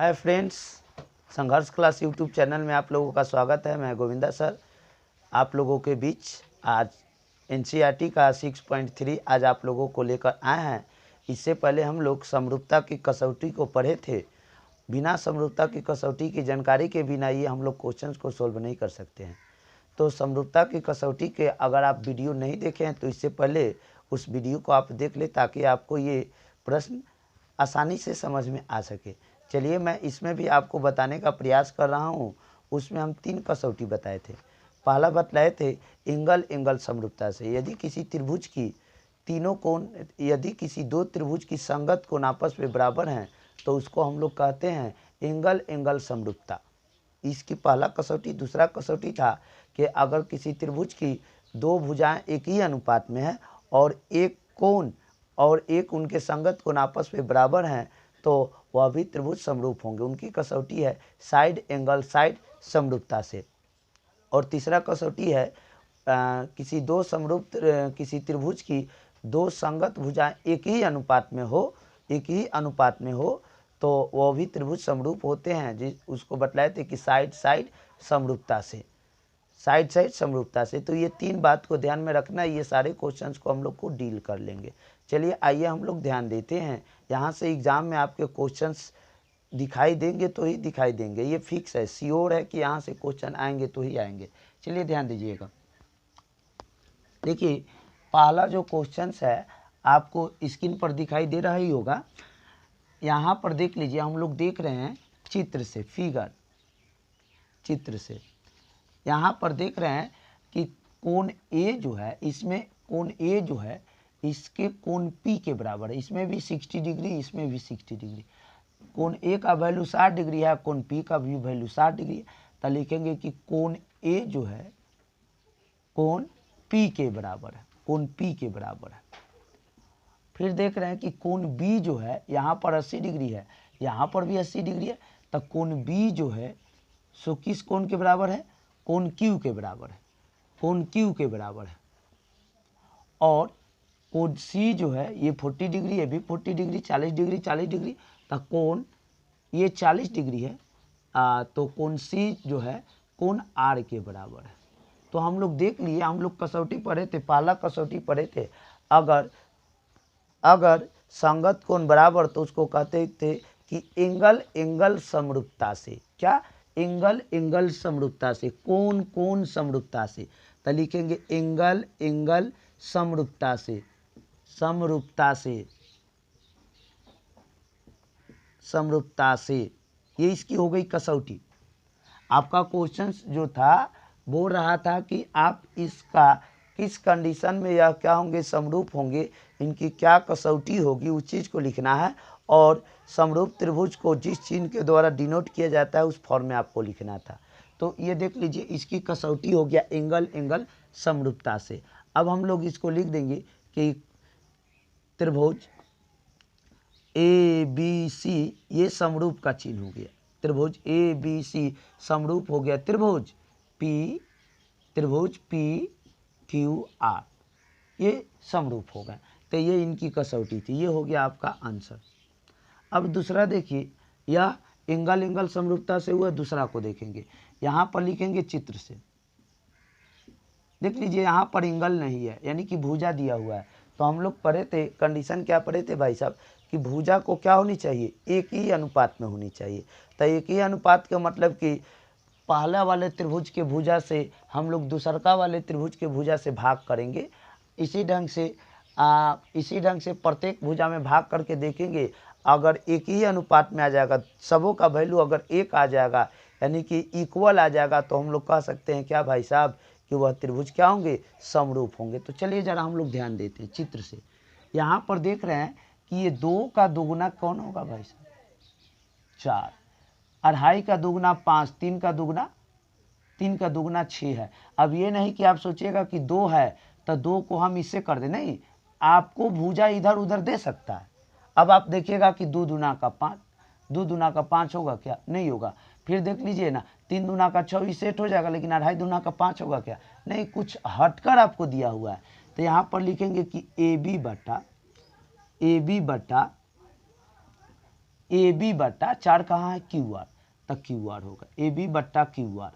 Hi friends, संघर्ष class YouTube channel में आप लोगों का स्वागत है। मैं गोविंदा सर आप लोगों के बीच आज एनसीईआरटी का 6.3 आज आप लोगों को लेकर आए हैं। इससे पहले हम लोग समरूपता की कसौटी को पढ़े थे। बिना समरूपता की कसौटी की जानकारी के बिना ये हम लोग क्वेश्चंस को सोल्व नहीं कर सकते हैं। तो समरूपता की कसौटी के अगर आप वीडियो नहीं देखे हैं तो इससे पहले उस वीडियो को आप देख लें ताकि आपको ये प्रश्न आसानी से समझ में आ सके। चलिए मैं इसमें भी आपको बताने का प्रयास कर रहा हूँ। उसमें हम 3 कसौटी बताए थे। पहला बतलाए थे एंगल एंगल समरूपता से। यदि किसी त्रिभुज की तीनों कोण यदि किसी दो त्रिभुज की संगत कोण आपस में बराबर हैं तो उसको हम लोग कहते हैं एंगल एंगल समरूपता। इसकी पहला कसौटी। दूसरा कसौटी था कि अगर किसी त्रिभुज की दो भुजाएं एक ही अनुपात में है और एक कोण और एक उनके संगत कोण आपस में बराबर हैं तो वह भी त्रिभुज समरूप होंगे। उनकी कसौटी है साइड एंगल साइड समरूपता से। और तीसरा कसौटी है किसी त्रिभुज की दो संगत भुजाएं एक ही अनुपात में हो तो वह भी त्रिभुज समरूप होते हैं। उसको बतलाए थे कि साइड साइड समरूपता से। तो ये 3 बात को ध्यान में रखना। ये सारे क्वेश्चंस को हम लोग को डील कर लेंगे। चलिए आइए हम लोग ध्यान देते हैं। यहाँ से एग्ज़ाम में आपके क्वेश्चंस दिखाई देंगे तो ही दिखाई देंगे, ये फिक्स है, श्योर है कि यहाँ से क्वेश्चन आएंगे तो ही आएंगे। चलिए ध्यान दीजिएगा। देखिए पहला जो क्वेश्चंस है आपको स्क्रीन पर दिखाई दे रहा ही होगा। यहाँ पर देख लीजिए, हम लोग देख रहे हैं चित्र से यहाँ पर देख रहे हैं कि कोण ए जो है, इसमें कोण ए जो है इसके कोण पी के बराबर है। इसमें भी 60 डिग्री, इसमें भी 60 डिग्री। कोण ए का वैल्यू 60 डिग्री है, कोण पी का भी वैल्यू 60 डिग्री है। तो लिखेंगे कि कोण ए जो है कोण पी के बराबर है। फिर देख रहे हैं कि कोण बी जो है यहाँ पर 80 डिग्री है, यहाँ पर भी 80 डिग्री है। तो कोण बी जो है सो किस कोण के बराबर है? कोण क्यू के बराबर है। और कोण सी जो है ये 40 डिग्री, ये भी 40 डिग्री, 40 डिग्री। तो कोण ये 40 डिग्री है तो कोण सी जो है कोण आर के बराबर है। तो हम लोग देख लिए, हम लोग कसौटी पढ़े थे, पहला कसौटी पढ़े थे। अगर संगत कोण बराबर तो उसको कहते थे कि एंगल एंगल समरूपता से। क्या? एंगल एंगल समरूपता से, कोण समरूपता से। तो लिखेंगे एंगल एंगल समरूपता से। ये इसकी हो गई कसौटी। आपका क्वेश्चन जो था बोल रहा था कि आप इसका किस कंडीशन में यह क्या होंगे? समरूप होंगे। इनकी क्या कसौटी होगी उस चीज़ को लिखना है। और समरूप त्रिभुज को जिस चिन्ह के द्वारा डिनोट किया जाता है उस फॉर्म में आपको लिखना था। तो ये देख लीजिए, इसकी कसौटी हो गया एंगल एंगल समरूपता से। अब हम लोग इसको लिख देंगे कि त्रिभुज ए बी सी ये समरूप का चिन्ह हो गया। त्रिभुज ए बी सी समरूप हो गया त्रिभुज पी क्यू आर, ये समरूप हो गए। तो ये इनकी कसौटी थी। ये हो गया आपका आंसर। अब दूसरा देखिए, यह एंगल एंगल समरूपता से हुआ। दूसरा को देखेंगे, यहाँ पर लिखेंगे चित्र से। देख लीजिए यहाँ पर एंगल नहीं है, यानी कि भुजा दिया हुआ है। तो हम लोग पढ़े थे, कंडीशन क्या पढ़े थे भाई साहब, कि भुजा को क्या होनी चाहिए? एक ही अनुपात में होनी चाहिए। तो एक ही अनुपात का मतलब कि पहला वाले त्रिभुज के भुजा से हम लोग दूसरका वाले त्रिभुज के भुजा से भाग करेंगे। इसी ढंग से प्रत्येक भुजा में भाग करके देखेंगे। अगर एक ही अनुपात में आ जाएगा, सबों का वैल्यू अगर एक आ जाएगा यानी कि इक्वल आ जाएगा तो हम लोग कह सकते हैं क्या भाई साहब कि वह त्रिभुज क्या होंगे? समरूप होंगे। तो चलिए जरा हम लोग ध्यान देते हैं चित्र से। यहाँ पर देख रहे हैं कि ये 2 का दोगुना कौन होगा भाई साहब? 4, 2.5 का दोगुना 5, 3 का दोगुना 6 है। अब ये नहीं कि आप सोचिएगा कि 2 है तो 2 को हम इससे कर दें, नहीं, आपको भुजा इधर उधर दे सकता है। अब आप देखिएगा कि 2 दूना का 5 होगा क्या? नहीं होगा। फिर देख लीजिए ना, 3 दूना का 6 सेट हो जाएगा, लेकिन 2.5 दूना का 5 होगा क्या? नहीं, कुछ हटकर आपको दिया हुआ है। तो यहाँ पर लिखेंगे कि ए बी ए बी बट्टा 4 कहाँ है, क्यू आर, तब क्यू आर होगा ए बी बट्टा क्यू आर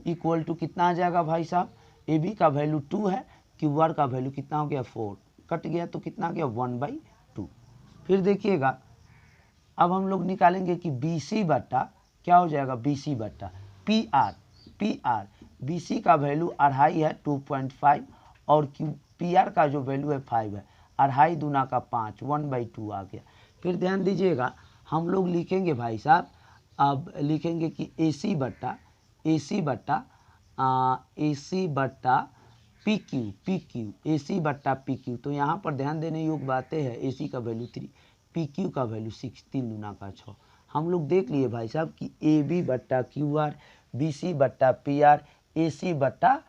इक्वल टू कितना आ जाएगा भाई साहब, ए बी का वैल्यू 2 है, क्यू आर का वैल्यू कितना हो गया 4, कट गया तो कितना गया 1/2। फिर देखिएगा अब हम लोग निकालेंगे कि बी सी बट्टा क्या हो जाएगा, बी सी बट्टा P R, P R B C का वैल्यू 2.5 है 2.5 और क्यू पी आर का जो वैल्यू है 5 है, 2.5 दूना का 5 1/2 आ गया। फिर ध्यान दीजिएगा हम लोग लिखेंगे भाई साहब, अब लिखेंगे कि ए सी बट्टा ए सी बट्टा पी क्यू ए सी बट्टा पी क्यू। तो यहाँ पर ध्यान देने योग्य बातें हैं, ए सी का वैल्यू 3, पी क्यू का वैल्यू 6, 3 दूना का 6। हम लोग देख लिए भाई साहब कि ए बी बट्टा क्यू आर, बी सी बट्टा पी आर, ए सी बट्टा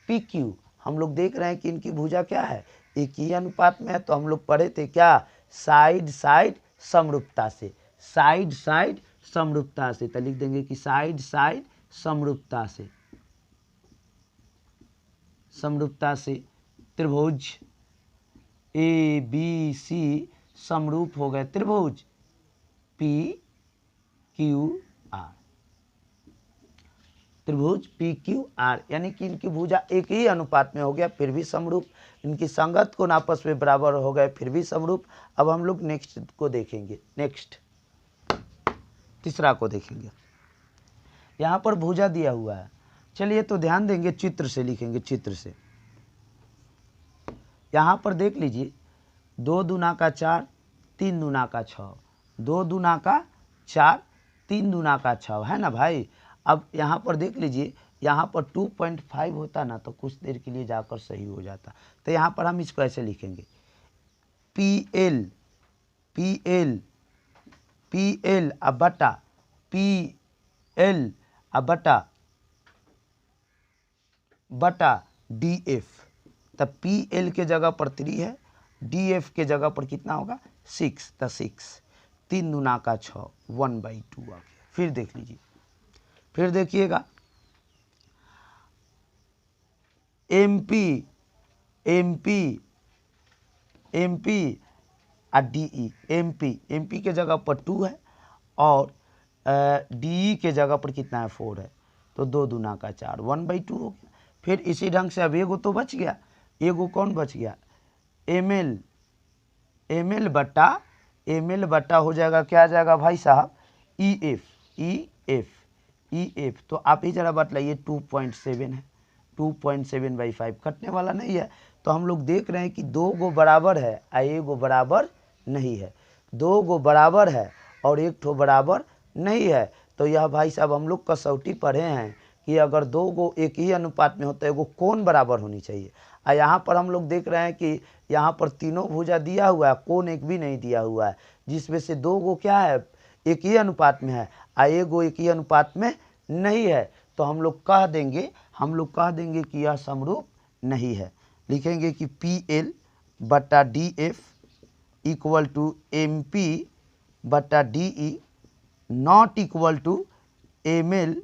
पी क्यू, हम लोग देख रहे हैं कि इनकी भुजा क्या है, एक ही अनुपात में है। तो हम लोग पढ़े थे क्या, साइड साइड समरूपता से, साइड साइड समरूपता से, तो लिख देंगे कि साइड साइड समरूपता से, समरूपता से त्रिभुज ए बी सी समरूप हो गए त्रिभुज पी क्यू आर, त्रिभुज पी क्यू आर, यानी कि इनकी भुजा एक ही अनुपात में हो गया फिर भी समरूप, इनकी संगत कोण आपस में बराबर हो गए फिर भी समरूप। अब हम लोग नेक्स्ट को देखेंगे, नेक्स्ट तीसरा को देखेंगे। यहाँ पर भुजा दिया हुआ है, चलिए तो ध्यान देंगे, चित्र से लिखेंगे, चित्र से। यहाँ पर देख लीजिए 2 दूना का 4, 3 दूना का 6, 2 दूना का 4, 3 दूना का 6 है ना भाई। अब यहाँ पर देख लीजिए, यहाँ पर 2.5 होता ना तो कुछ देर के लिए जाकर सही हो जाता। तो यहाँ पर हम इसको ऐसे लिखेंगे P L P L P L अब बटा पी एल अब बटा डी एफ। तब पी एल के जगह पर 3 है, डी एफ के जगह पर कितना होगा 6, तो 6 3 दूना का 6 1/2 आ गया। फिर देख लीजिए, फिर देखिएगा एम पी और डी ई, एम पी के जगह पर 2 है और डी ई के जगह पर कितना है 4 है, तो 2 दूना का 4 1/2 हो गया। फिर इसी ढंग से अब एगो तो बच गया, एगो कौन बच गया, एम एल बट्टा हो जाएगा, क्या आ जाएगा भाई साहब ई एफ। तो आप ही जरा बतलाइए 2.7 है, 2.7/5 कटने वाला नहीं है। तो हम लोग देख रहे हैं कि 2 गो बराबर है और 1 गो बराबर नहीं है, 2 गो बराबर है और 1 ठो बराबर नहीं है। तो यह भाई साहब हम लोग कसौटी पढ़े हैं कि अगर 2 गो एक ही अनुपात में होता है, एगो कोण बराबर होनी चाहिए। और यहाँ पर हम लोग देख रहे हैं कि यहाँ पर तीनों भुजा दिया हुआ है, कोण एक भी नहीं दिया हुआ है, जिसमें से 2 गो क्या है एक ही अनुपात में है और 1 गो एक ही अनुपात में नहीं है। तो हम लोग कह देंगे कि यह समरूप नहीं है। लिखेंगे कि पी एल बटा D F equal to M P बटा D E not equal to M L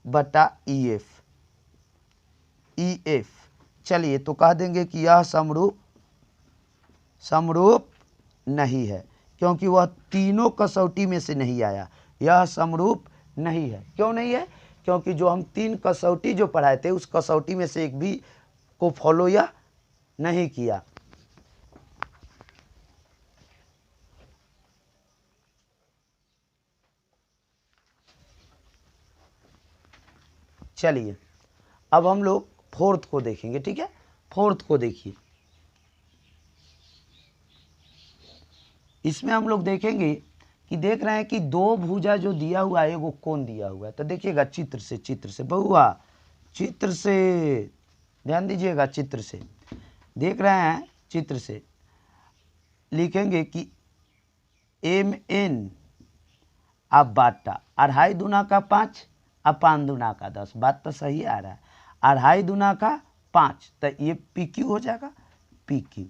बटा ई एफ। चलिए तो कह देंगे कि यह समरूप नहीं है, क्योंकि वह तीनों कसौटी में से नहीं आया, यह समरूप नहीं है। क्यों नहीं है, क्योंकि जो हम 3 कसौटी जो पढ़ाए थे उस कसौटी में से एक भी को फॉलो या नहीं किया। चलिए अब हम लोग 4th को देखेंगे, ठीक है। 4th को देखिए, इसमें हम लोग देखेंगे कि देख रहे हैं कि 2 भुजा जो दिया हुआ है वो कोण दिया हुआ है। तो देखिएगा चित्र से बहुआ, चित्र से ध्यान दीजिएगा, चित्र से देख रहे हैं, चित्र से लिखेंगे कि एम एन अब बाटा 2.5 दूना का 5 और 5 दूना का 10, बात तो सही आ रहा है, 2.5 दूना का 5, तो ये पी क्यू हो जाएगा, पी क्यू।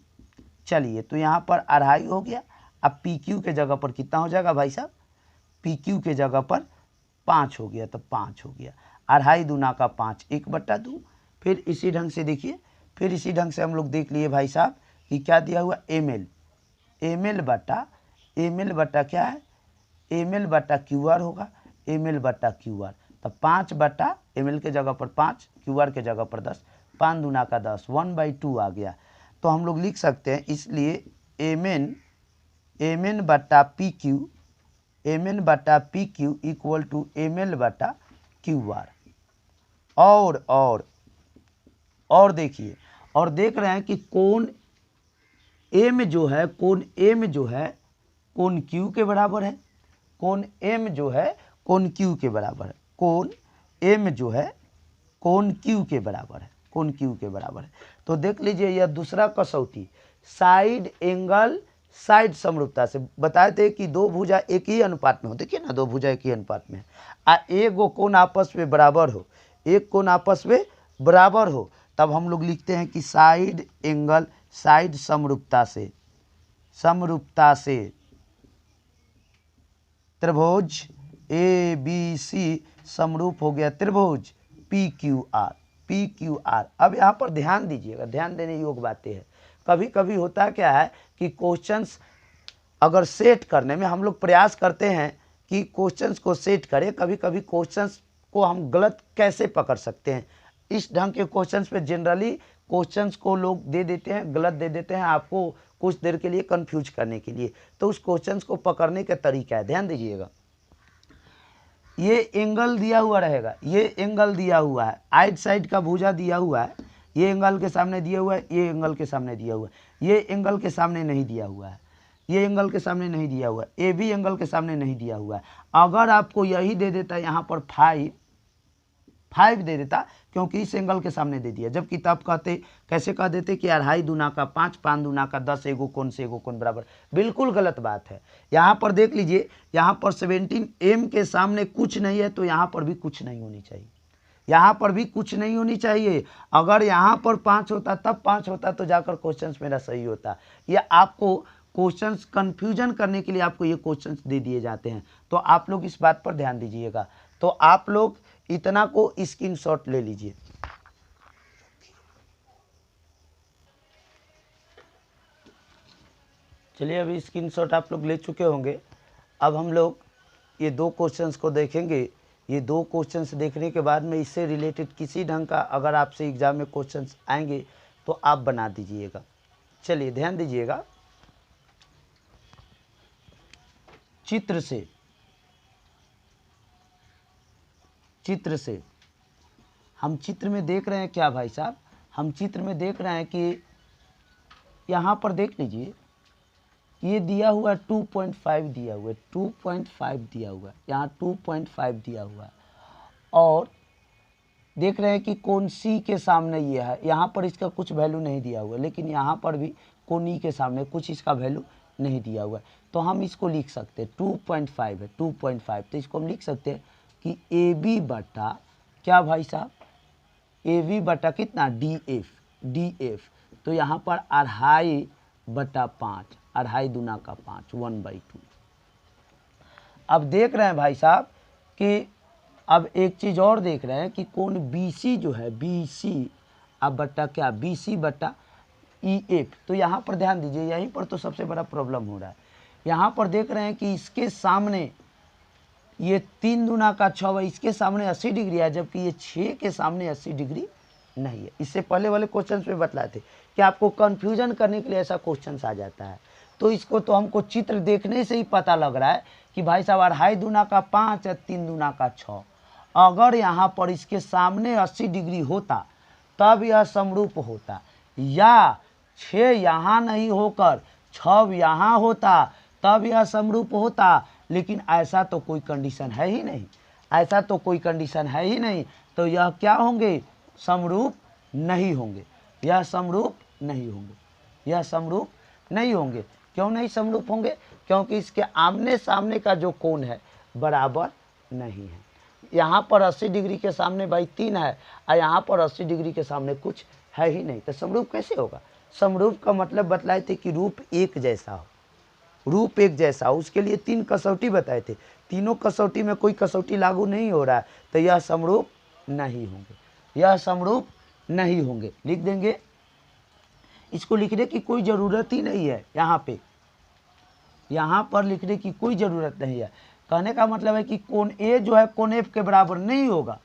चलिए तो यहाँ पर 2.5 हो गया, अब पी क्यू के जगह पर कितना हो जाएगा भाई साहब, पी क्यू के जगह पर 5 हो गया, तो 5 हो गया, 2.5 दूना का 5 1/2। फिर इसी ढंग से देखिए, फिर इसी ढंग से हम लोग देख लिए भाई साहब कि क्या दिया हुआ एम एल बटा क्या है ml बटा QR होगा, ml बटा QR। तो 5/ml के जगह पर 5, QR के जगह पर 10, 5 दूना का 10, 1/2 आ गया। तो हम लोग लिख सकते हैं, इसलिए mn बटा PQ इक्वल टू ml बटा QR। और देखिए, और देख रहे हैं कि कोण M जो है, कोण M जो है कोण Q के बराबर है, कोण M जो है कोण Q के बराबर है, कोण M जो है कोण Q के बराबर है, कोण Q के बराबर है। तो देख लीजिए, यह दूसरा कसौटी साइड एंगल साइड समरूपता से बताए थे कि दो भुजा एक ही अनुपात में हो। देखिए ना, दो भुजा एक ही अनुपात में है, एक कोण आपस में बराबर हो, एक कोण आपस में बराबर हो, तब हम लोग लिखते हैं कि साइड एंगल साइड समरूपता से त्रिभुज ABC समरूप हो गया त्रिभुज PQR। अब यहाँ पर ध्यान दीजिएगा, ध्यान देने योग्य बातें हैं। कभी कभी होता क्या है कि क्वेश्चंस अगर सेट करने में हम लोग प्रयास करते हैं कि क्वेश्चंस को सेट करें, कभी कभी क्वेश्चंस को हम गलत कैसे पकड़ सकते हैं। इस ढंग के क्वेश्चंस पे जनरली क्वेश्चंस को लोग दे देते हैं, गलत दे देते हैं आपको कुछ देर के लिए कंफ्यूज करने के लिए। तो उस क्वेश्चंस को पकड़ने का तरीका है, ध्यान दीजिएगा। ये एंगल दिया हुआ रहेगा, ये एंगल दिया हुआ है, आइट साइड का भुजा दिया हुआ है, ये एंगल के सामने दिया हुआ है, ये एंगल के सामने दिया हुआ है, ये एंगल के सामने नहीं दिया हुआ है, ये एंगल के सामने नहीं दिया हुआ है, ये भी एंगल के सामने नहीं दिया हुआ है। अगर आपको यही दे देता यहाँ पर 5 दे देता, क्योंकि इस एंगल के सामने दे दिया, जबकि तब कहते कैसे कह देते कि 2.5 दूना का 5, 5 दूना का 10, एगो कोण से एगो कोण बराबर। बिल्कुल गलत बात है। यहाँ पर देख लीजिए, यहाँ पर 17 के सामने कुछ नहीं है, तो यहाँ पर भी कुछ नहीं होनी चाहिए, यहाँ पर भी कुछ नहीं होनी चाहिए। अगर यहाँ पर 5 होता तब 5 होता तो जाकर क्वेश्चंस मेरा सही होता। यह आपको क्वेश्चंस कंफ्यूजन करने के लिए आपको ये क्वेश्चंस दे दिए जाते हैं, तो आप लोग इस बात पर ध्यान दीजिएगा। तो आप लोग इतना को स्क्रीनशॉट ले लीजिए। चलिए, अभी स्क्रीनशॉट आप लोग ले चुके होंगे। अब हम लोग ये दो क्वेश्चंस को देखेंगे। ये दो क्वेश्चंस देखने के बाद में इससे रिलेटेड किसी ढंग का अगर आपसे एग्जाम में क्वेश्चंस आएंगे तो आप बना दीजिएगा। चलिए ध्यान दीजिएगा, चित्र से हम चित्र में देख रहे हैं क्या भाई साहब, हम चित्र में देख रहे हैं कि यहाँ पर देख लीजिए, ये दिया हुआ है 2.5 दिया हुआ है, 2.5 दिया हुआ है, यहाँ 2.5 दिया हुआ है। और देख रहे हैं कि कोण C के सामने ये है, यहाँ पर इसका कुछ वैल्यू नहीं दिया हुआ है, लेकिन यहाँ पर भी कोण E के सामने कुछ इसका वैल्यू नहीं दिया हुआ है। तो हम इसको लिख सकते हैं 2.5 है, 2.5, तो इसको हम लिख सकते हैं कि AB बटा क्या भाई साहब, AB बटा कितना DF। तो यहाँ पर 2.5 बटा 5, 2.5 दूना का 5, 1/2। अब देख रहे हैं भाई साहब कि अब एक चीज़ और देख रहे हैं कि कोण BC जो है, BC अब बटा क्या, BC बटा EF। तो यहाँ पर ध्यान दीजिए, यहीं पर तो सबसे बड़ा प्रॉब्लम हो रहा है। यहाँ पर देख रहे हैं कि इसके सामने ये 3 दूना का 6 है, इसके सामने 80 डिग्री है, जबकि ये 6 के सामने 80 डिग्री नहीं है। इससे पहले वाले क्वेश्चन में बतलाए थे कि आपको कंफ्यूजन करने के लिए ऐसा क्वेश्चन आ जाता है। तो इसको तो हमको चित्र देखने से ही पता लग रहा है कि भाई साहब 2.5 दूना का 5 या 3 दूना का 6। अगर यहाँ पर इसके सामने 80 डिग्री होता तब यह समरूप होता, या 6 यहाँ नहीं होकर 6 यहाँ होता तब यह समरूप होता। लेकिन ऐसा तो कोई कंडीशन है ही नहीं, ऐसा तो कोई कंडीशन है ही नहीं। तो यह क्या होंगे, समरूप नहीं होंगे, यह समरूप नहीं होंगे, यह समरूप नहीं होंगे। क्यों नहीं समरूप होंगे, क्योंकि इसके आमने सामने का जो कोण है बराबर नहीं है। यहाँ पर 80 डिग्री के सामने भाई 3 है, और यहाँ पर 80 डिग्री के सामने कुछ है ही नहीं। तो समरूप कैसे होगा। समरूप का मतलब बतलाए थे कि रूप एक जैसा हो, रूप एक जैसा हो। उसके लिए 3 कसौटी बताए थे, तीनों कसौटी में कोई कसौटी लागू नहीं हो रहा है, तो यह समरूप नहीं होंगे, यह समरूप नहीं होंगे। लिख देंगे, इसको लिखने की कोई ज़रूरत ही नहीं है, यहाँ पर लिखने की कोई ज़रूरत नहीं है। कहने का मतलब है कि कोण ए जो है कोण एफ के बराबर नहीं होगा।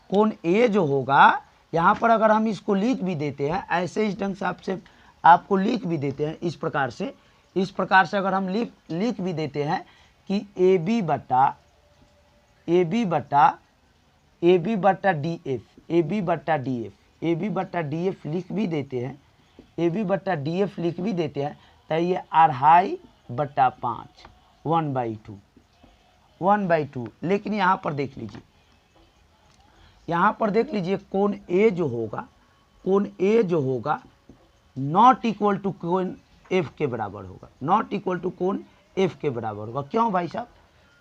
कोण ए जो होगा, यहाँ पर अगर हम इसको लिख भी देते हैं ऐसे इस ढंग से आपको लिख भी देते हैं इस प्रकार से अगर हम लिख भी देते हैं कि ए बी बट्टा डी एफ लिख भी देते हैं, लिख भी देते हैं, तो ये 2.5/5 1/2। लेकिन यहाँ पर देख लीजिए, कोण ए जो होगा नॉट इक्वल टू कोण एफ के बराबर होगा, क्यों भाई साहब,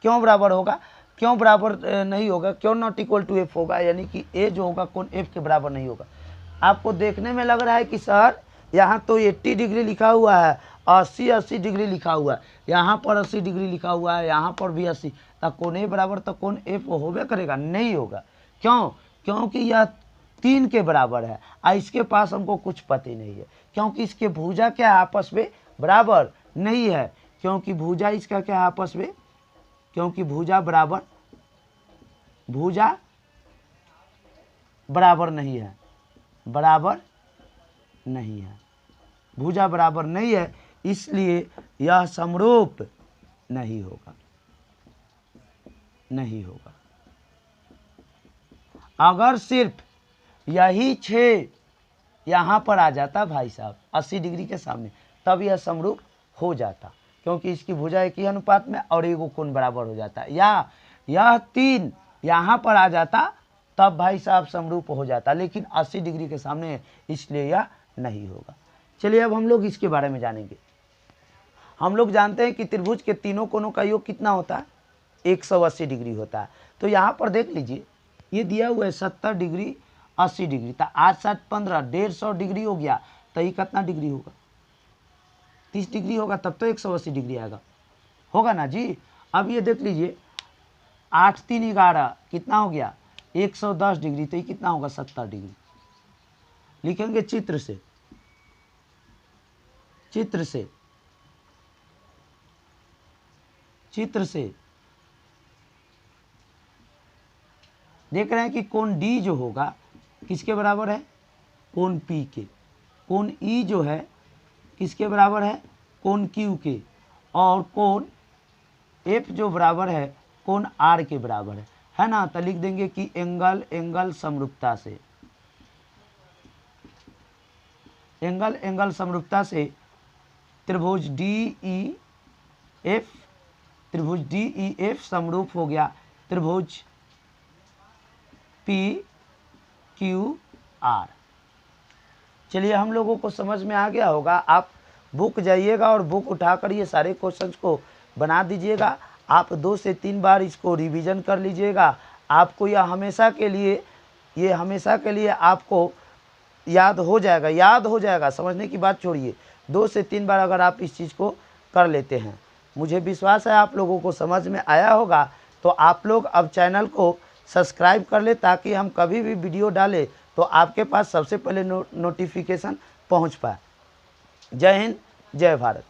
क्यों बराबर होगा, क्यों बराबर नहीं होगा, क्यों नॉट इक्वल टू एफ होगा, यानी कि ए जो होगा कोण एफ के बराबर नहीं होगा। आपको देखने में लग रहा है कि सर यहाँ तो 80 डिग्री लिखा हुआ है, 80 डिग्री लिखा हुआ है, यहाँ पर 80 डिग्री लिखा हुआ है, यहाँ पर भी 80, तो कोण ए बराबर तो कोण एफ होबे करेगा, नहीं होगा। क्यों? क्योंकि यह 3 के बराबर है और इसके पास हमको कुछ पता ही नहीं है, क्योंकि इसके भुजा क्या आपस में बराबर नहीं है, क्योंकि भुजा इसका क्या आपस में, क्योंकि भुजा बराबर नहीं है, भुजा बराबर नहीं है, इसलिए यह समरूप नहीं होगा। अगर सिर्फ यही 6 यहाँ पर आ जाता भाई साहब 80 डिग्री के सामने, तब यह समरूप हो जाता, क्योंकि इसकी भुजा एक ही अनुपात में और एगो कोण बराबर हो जाता, या यह 3 यहाँ पर आ जाता तब भाई साहब समरूप हो जाता, लेकिन 80 डिग्री के सामने, इसलिए यह नहीं होगा। चलिए अब हम लोग इसके बारे में जानेंगे। हम लोग जानते हैं कि त्रिभुज के तीनों कोणों का योग कितना होता है, 180 डिग्री होता है। तो यहाँ पर देख लीजिए, ये दिया हुआ है 70 डिग्री 80 डिग्री, तो 8 7 15 150 डिग्री हो गया, तो ये कितना डिग्री होगा, 30 डिग्री होगा, तब तो 180 डिग्री आएगा, होगा ना जी। अब ये देख लीजिए 8 3 11 कितना हो गया 110 डिग्री, तो ये कितना होगा 70 डिग्री। लिखेंगे चित्र से देख रहे हैं कि कोण डी जो होगा किसके बराबर है, कोण पी के। कोण ई जो है किसके बराबर है, कोण क्यू के। और कोण एफ जो बराबर है कोण आर के बराबर है ना। तो लिख देंगे कि एंगल समरूपता से त्रिभुज डी ई एफ समरूप हो गया त्रिभुज पी क्यू आर। चलिए हम लोगों को समझ में आ गया होगा। आप बुक जाइएगा और बुक उठाकर ये सारे क्वेश्चंस को बना दीजिएगा। आप 2 से 3 बार इसको रिवीजन कर लीजिएगा। आपको यह हमेशा के लिए आपको याद हो जाएगा। समझने की बात छोड़िए, 2 से 3 बार अगर आप इस चीज़ को कर लेते हैं, मुझे विश्वास है आप लोगों को समझ में आया होगा। तो आप लोग अब चैनल को सब्सक्राइब कर ले, ताकि हम कभी भी वीडियो डालें तो आपके पास सबसे पहले नोटिफिकेशन पहुंच पाए। जय हिंद, जय भारत।